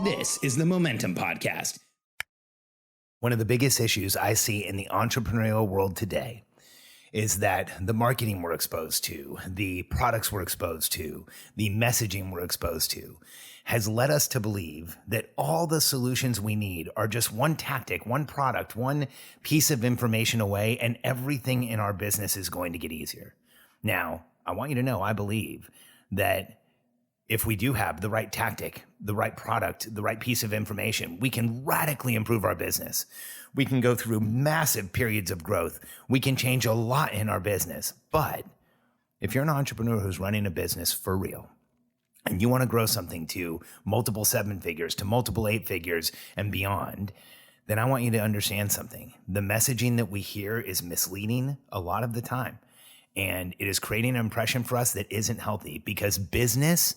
This is the Momentum Podcast. One of the biggest issues I see in the entrepreneurial world today is that the marketing we're exposed to, the products we're exposed to, the messaging we're exposed to has led us to believe that all the solutions we need are just one tactic, one product, one piece of information away, and everything in our business is going to get easier. Now, I want you to know, I believe that if we do have the right tactic, the right product, the right piece of information, we can radically improve our business. We can go through massive periods of growth. We can change a lot in our business. But if you're an entrepreneur who's running a business for real, and you want to grow something to multiple 7 figures, to multiple 8 figures and beyond, then I want you to understand something. The messaging that we hear is misleading a lot of the time. And it is creating an impression for us that isn't healthy, because business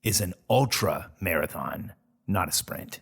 is an ultra marathon, not a sprint.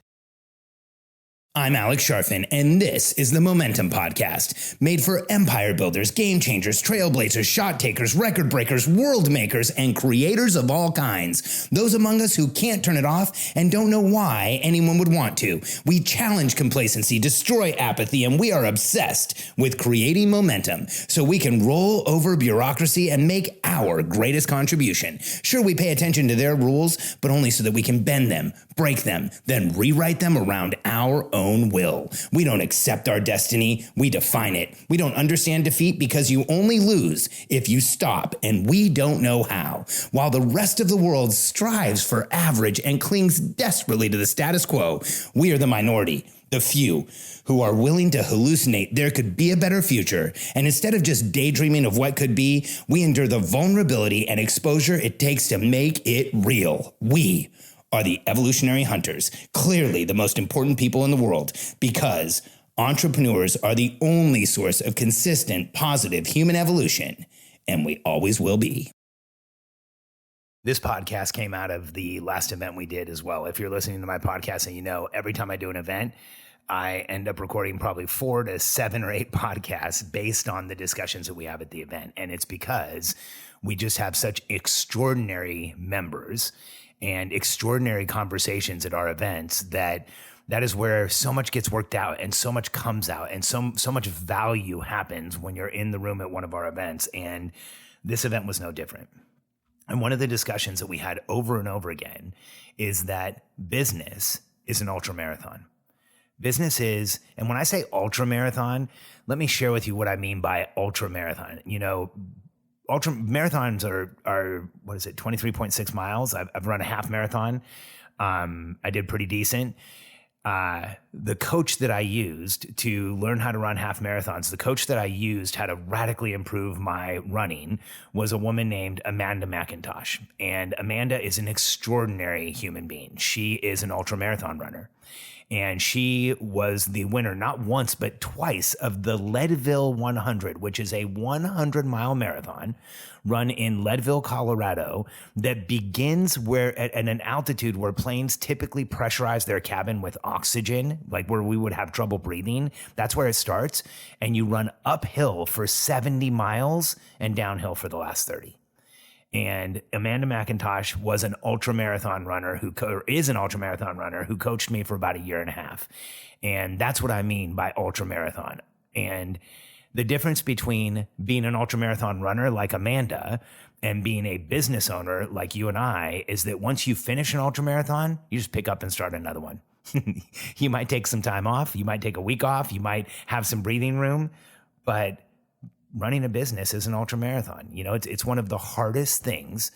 I'm Alex Sharfin, and this is the Momentum Podcast, made for empire builders, game changers, trailblazers, shot takers, record breakers, world makers, and creators of all kinds. Those among us who can't turn it off and don't know why anyone would want to. We challenge complacency, destroy apathy, and we are obsessed with creating momentum so we can roll over bureaucracy and make our greatest contribution. Sure, we pay attention to their rules, but only so that we can bend them, break them, then rewrite them around our own will. We don't accept our destiny, we define it. We don't understand defeat because you only lose if you stop, and we don't know how. While the rest of the world strives for average and clings desperately to the status quo, we are the minority, the few, who are willing to hallucinate there could be a better future. And instead of just daydreaming of what could be, we endure the vulnerability and exposure it takes to make it real. We are the evolutionary hunters, clearly the most important people in the world, because entrepreneurs are the only source of consistent, positive human evolution, and we always will be. This podcast came out of the last event we did as well. If you're listening to my podcast and you know, every time I do an event, I end up recording probably 4 to 7 or 8 podcasts based on the discussions that we have at the event. And it's because we just have such extraordinary members and extraordinary conversations at our events that is where so much gets worked out and so much comes out and so much value happens when you're in the room at one of our events. And this event was no different. And one of the discussions that we had over and over again is that business is an ultramarathon. Business is, and when I say ultramarathon, let me share with you what I mean by ultramarathon. You know, ultra marathons are what is it, 23.6 miles. I've run a half marathon. I did pretty decent. The coach that I used to learn how to run half marathons, the coach that I used how to radically improve my running was a woman named Amanda McIntosh. And Amanda is an extraordinary human being. She is an ultramarathon runner. And she was the winner, not once, but twice, of the Leadville 100, which is a 100-mile marathon run in Leadville, Colorado, that begins at an altitude where planes typically pressurize their cabin with oxygen, like where we would have trouble breathing. That's where it starts. And you run uphill for 70 miles and downhill for the last 30. And Amanda McIntosh was an ultramarathon runner is an ultramarathon runner who coached me for about 1.5 years. And that's what I mean by ultramarathon. And the difference between being an ultramarathon runner like Amanda and being a business owner like you and I is that once you finish an ultramarathon, you just pick up and start another one. You might take some time off. You might take a week off. You might have some breathing room, but running a business is an ultramarathon. You know, it's one of the hardest things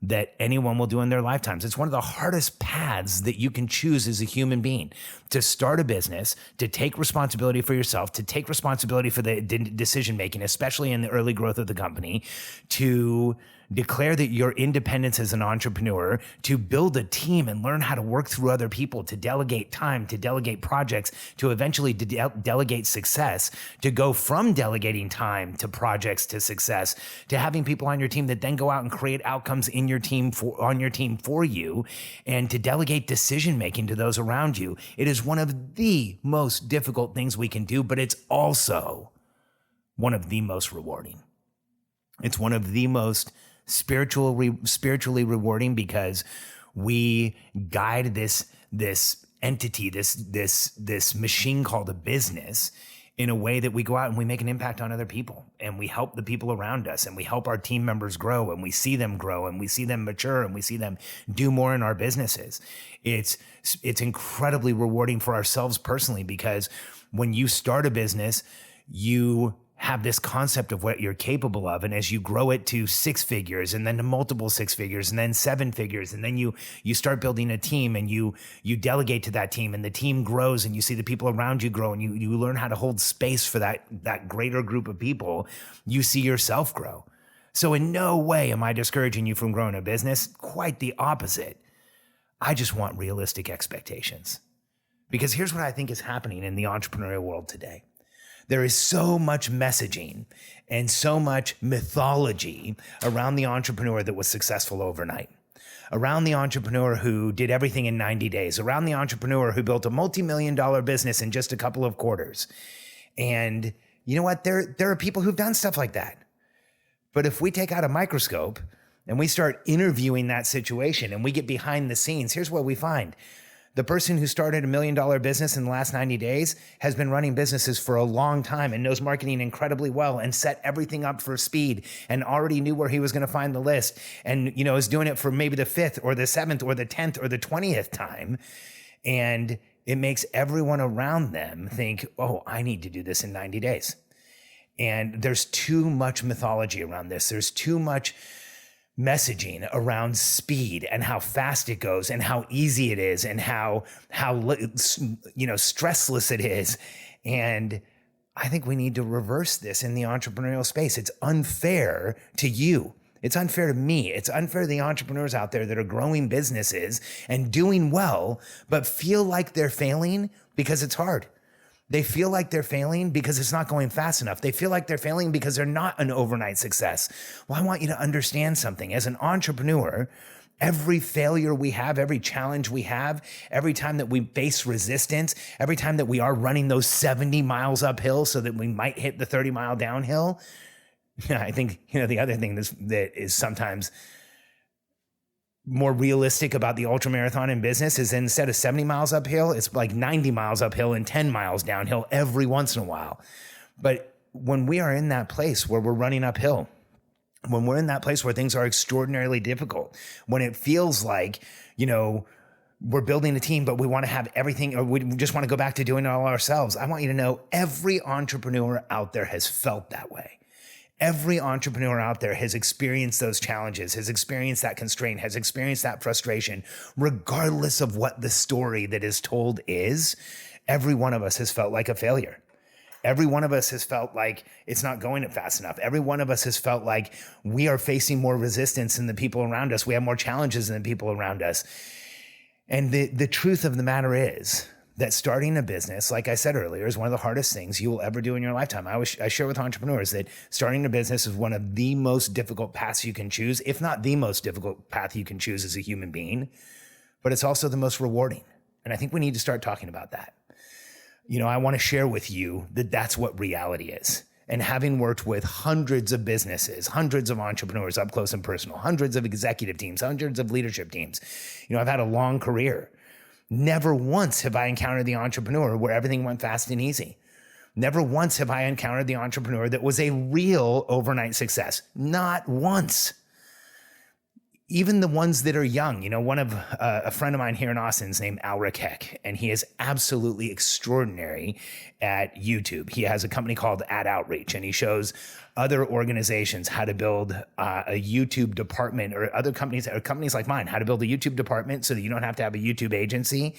that anyone will do in their lifetimes. It's one of the hardest paths that you can choose as a human being: to start a business, to take responsibility for yourself, to take responsibility for the decision making, especially in the early growth of the company, to declare that your independence as an entrepreneur, to build a team and learn how to work through other people, to delegate time, to delegate projects, to eventually delegate success, to go from delegating time to projects to success, to having people on your team that then go out and create outcomes in your team on your team for you, and to delegate decision making to those around you. It is one of the most difficult things we can do, but it's also one of the most rewarding. It's one of the most spiritually rewarding, because we guide this entity, this machine called a business in a way that we go out and we make an impact on other people, and we help the people around us, and we help our team members grow, and we see them grow, and we see them mature, and we see them do more in our businesses. It's incredibly rewarding for ourselves personally, because when you start a business, you have this concept of what you're capable of. And as you grow it to 6 figures, and then to multiple 6 figures, and then 7 figures, and then you start building a team, and you delegate to that team, and the team grows, and you see the people around you grow, and you learn how to hold space for that greater group of people. You see yourself grow. So in no way am I discouraging you from growing a business. Quite the opposite. I just want realistic expectations. Because here's what I think is happening in the entrepreneurial world today. There is so much messaging and so much mythology around the entrepreneur that was successful overnight, around the entrepreneur who did everything in 90 days, around the entrepreneur who built a multi-million-dollar business in just a couple of quarters. And you know what? There are people who've done stuff like that. But if we take out a microscope and we start interviewing that situation and we get behind the scenes, here's what we find. The person who started $1 million business in the last 90 days has been running businesses for a long time and knows marketing incredibly well, and set everything up for speed, and already knew where he was going to find the list, and is doing it for maybe the 5th or the 7th or the 10th or the 20th time. And it makes everyone around them think, oh, I need to do this in 90 days. And there's too much mythology around this. There's too much messaging around speed and how fast it goes and how easy it is and how stressless it is. And I think we need to reverse this in the entrepreneurial space. It's unfair to you. It's unfair to me. It's unfair to the entrepreneurs out there that are growing businesses and doing well, but feel like they're failing because it's hard. They feel like they're failing because it's not going fast enough. They feel like they're failing because they're not an overnight success. Well, I want you to understand something. As an entrepreneur, every failure we have, every challenge we have, every time that we face resistance, every time that we are running those 70 miles uphill so that we might hit the 30-mile downhill. I think, the other thing that is sometimes more realistic about the ultramarathon in business is, instead of 70 miles uphill, it's like 90 miles uphill and 10 miles downhill every once in a while. But when we are in that place where we're running uphill, when we're in that place where things are extraordinarily difficult, when it feels like, we're building a team, but we want to have everything, or we just want to go back to doing it all ourselves. I want you to know every entrepreneur out there has felt that way. Every entrepreneur out there has experienced those challenges, has experienced that constraint, has experienced that frustration. Regardless of what the story that is told is, every one of us has felt like a failure. Every one of us has felt like it's not going fast enough. Every one of us has felt like we are facing more resistance than the people around us. We have more challenges than the people around us. And the truth of the matter is that starting a business, like I said earlier, is one of the hardest things you will ever do in your lifetime. I share with entrepreneurs that starting a business is one of the most difficult paths you can choose, if not the most difficult path you can choose as a human being, but it's also the most rewarding. And I think we need to start talking about that. I want to share with you that that's what reality is. And having worked with hundreds of businesses, hundreds of entrepreneurs up close and personal, hundreds of executive teams, hundreds of leadership teams, I've had a long career. Never once have I encountered the entrepreneur where everything went fast and easy. Never once have I encountered the entrepreneur that was a real overnight success. Not once. Even the ones that are young, one of a friend of mine here in Austin is named Alric Heck, and he is absolutely extraordinary at YouTube. He has a company called Ad Outreach, and he shows other organizations how to build a YouTube department, or other companies, or companies like mine, how to build a YouTube department so that you don't have to have a YouTube agency.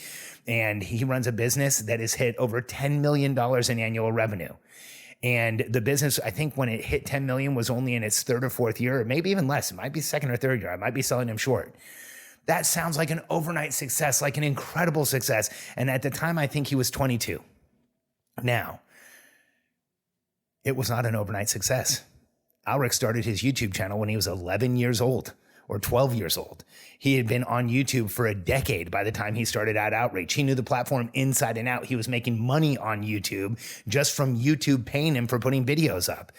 And he runs a business that has hit over $10 million in annual revenue. And the business, I think when it hit 10 million, was only in its 3rd or 4th year, or maybe even less. It might be 2nd or 3rd year. I might be selling him short. That sounds like an overnight success, like an incredible success. And at the time, I think he was 22. Now, it was not an overnight success. Alric started his YouTube channel when he was 11 years old or 12 years old. He had been on YouTube for a decade by the time he started Ad Outreach. He knew the platform inside and out. He was making money on YouTube just from YouTube paying him for putting videos up.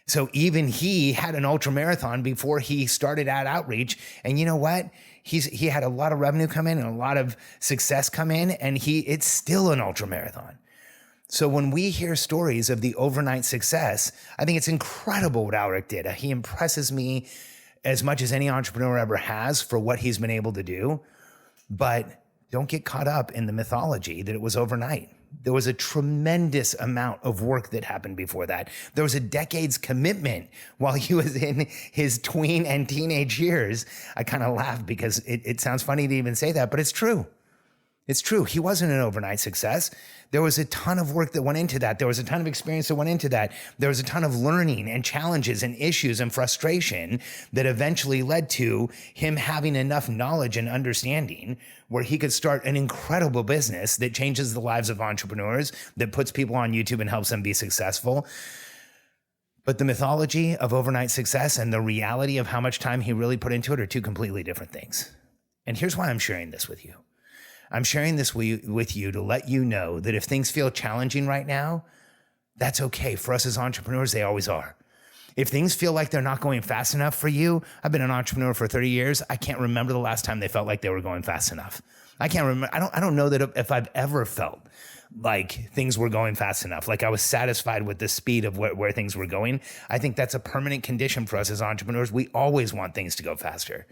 So even he had an ultramarathon before he started Ad Outreach. And you know what? He had a lot of revenue come in and a lot of success come in, and it's still an ultra marathon. So when we hear stories of the overnight success, I think it's incredible what Alric did. He impresses me as much as any entrepreneur ever has for what he's been able to do. But don't get caught up in the mythology that it was overnight. There was a tremendous amount of work that happened before that. There was a decade's commitment while he was in his tween and teenage years. I kind of laugh because it sounds funny to even say that, but it's true. It's true. He wasn't an overnight success. There was a ton of work that went into that. There was a ton of experience that went into that. There was a ton of learning and challenges and issues and frustration that eventually led to him having enough knowledge and understanding where he could start an incredible business that changes the lives of entrepreneurs, that puts people on YouTube and helps them be successful. But the mythology of overnight success and the reality of how much time he really put into it are two completely different things. And here's why I'm sharing this with you. I'm sharing this with you to let you know that if things feel challenging right now, that's okay. For us as entrepreneurs, they always are. If things feel like they're not going fast enough for you, I've been an entrepreneur for 30 years. I can't remember the last time they felt like they were going fast enough. I can't remember. I don't know that if I've ever felt like things were going fast enough, like I was satisfied with the speed of where things were going. I think that's a permanent condition for us as entrepreneurs. We always want things to go faster.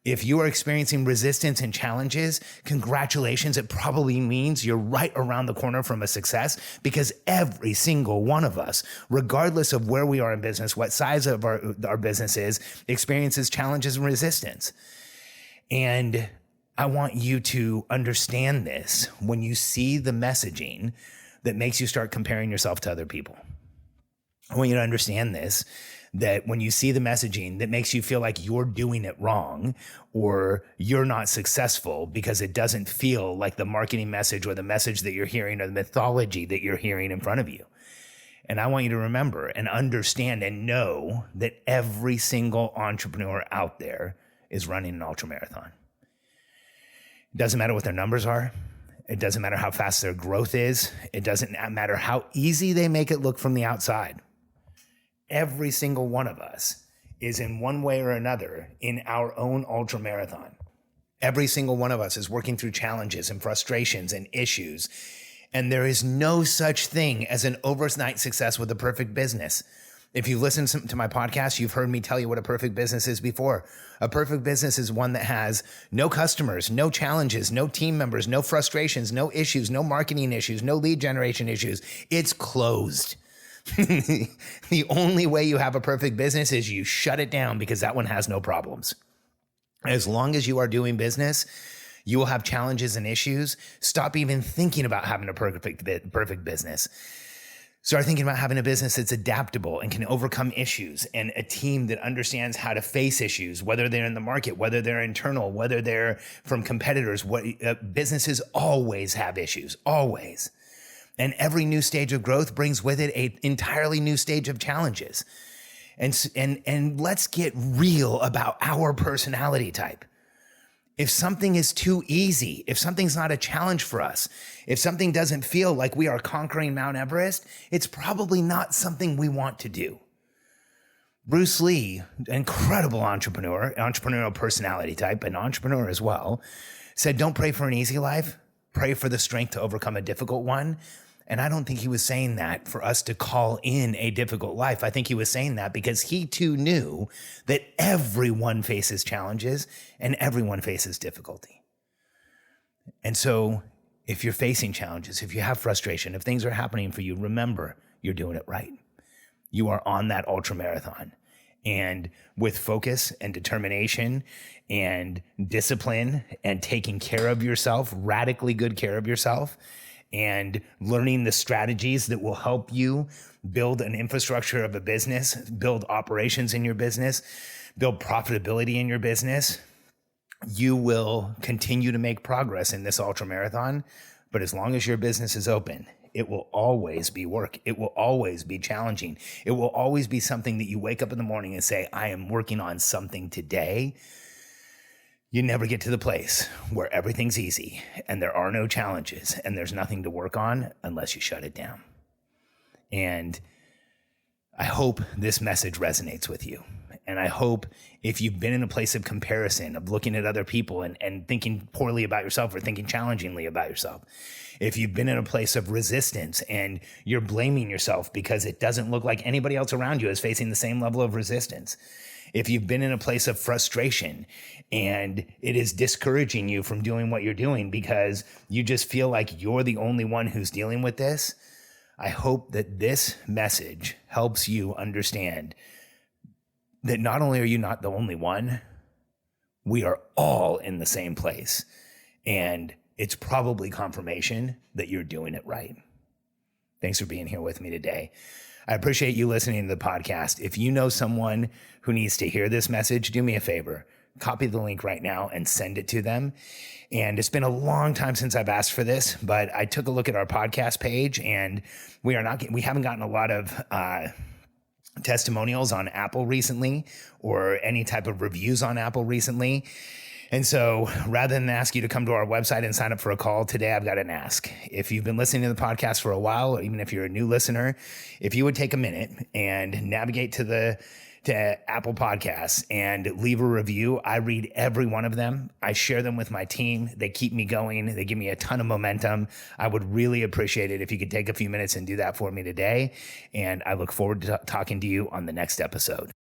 If you are experiencing resistance and challenges, congratulations. It probably means you're right around the corner from a success, because every single one of us, regardless of where we are in business, what size of our business is, experiences challenges and resistance. And I want you to understand this when you see the messaging that makes you start comparing yourself to other people. I want you to understand this, that when you see the messaging that makes you feel like you're doing it wrong or you're not successful because it doesn't feel like the marketing message or the message that you're hearing or the mythology that you're hearing in front of you. And I want you to remember and understand and know that every single entrepreneur out there is running an ultramarathon. It doesn't matter what their numbers are. It doesn't matter how fast their growth is. It doesn't matter how easy they make it look from the outside. Every single one of us is in one way or another in our own ultramarathon. Every single one of us is working through challenges and frustrations and issues. And there is no such thing as an overnight success with a perfect business. If you've listened to my podcast, you've heard me tell you what a perfect business is before. A perfect business is one that has no customers, no challenges, no team members, no frustrations, no issues, no marketing issues, no lead generation issues. It's closed. The only way you have a perfect business is you shut it down, because that one has no problems. As long as you are doing business, you will have challenges and issues. Stop even thinking about having a perfect business. Start thinking about having a business that's adaptable and can overcome issues, and a team that understands how to face issues, whether they're in the market, whether they're internal, whether they're from competitors. Businesses always have issues, always. And every new stage of growth brings with it an entirely new stage of challenges. And let's get real about our personality type. If something is too easy, if something's not a challenge for us, if something doesn't feel like we are conquering Mount Everest, it's probably not something we want to do. Bruce Lee, incredible entrepreneur, entrepreneurial personality type, an entrepreneur as well, said, don't pray for an easy life, pray for the strength to overcome a difficult one. And I don't think he was saying that for us to call in a difficult life. I think he was saying that because he too knew that everyone faces challenges and everyone faces difficulty. And so if you're facing challenges, if you have frustration, if things are happening for you, remember, you're doing it right. You are on that ultramarathon. And with focus and determination and discipline and taking care of yourself, radically good care of yourself, and learning the strategies that will help you build an infrastructure of a business, build operations in your business, build profitability in your business, you will continue to make progress in this ultramarathon. But as long as your business is open, it will always be work. It will always be challenging. It will always be something that you wake up in the morning and say, I am working on something today. You never get to the place where everything's easy and there are no challenges and there's nothing to work on unless you shut it down. And I hope this message resonates with you. And I hope if you've been in a place of comparison, of looking at other people and thinking poorly about yourself or thinking challengingly about yourself, if you've been in a place of resistance and you're blaming yourself because it doesn't look like anybody else around you is facing the same level of resistance, if you've been in a place of frustration and it is discouraging you from doing what you're doing because you just feel like you're the only one who's dealing with this, I hope that this message helps you understand that not only are you not the only one, we are all in the same place. And it's probably confirmation that you're doing it right. Thanks for being here with me today. I appreciate you listening to the podcast. If you know someone who needs to hear this message, do me a favor. Copy the link right now and send it to them. And it's been a long time since I've asked for this, but I took a look at our podcast page and we haven't gotten a lot of testimonials on Apple recently or any type of reviews on Apple recently. And so rather than ask you to come to our website and sign up for a call today, I've got an ask. If you've been listening to the podcast for a while, or even if you're a new listener, if you would take a minute and navigate to Apple Podcasts and leave a review. I read every one of them. I share them with my team. They keep me going. They give me a ton of momentum. I would really appreciate it if you could take a few minutes and do that for me today. And I look forward to talking to you on the next episode.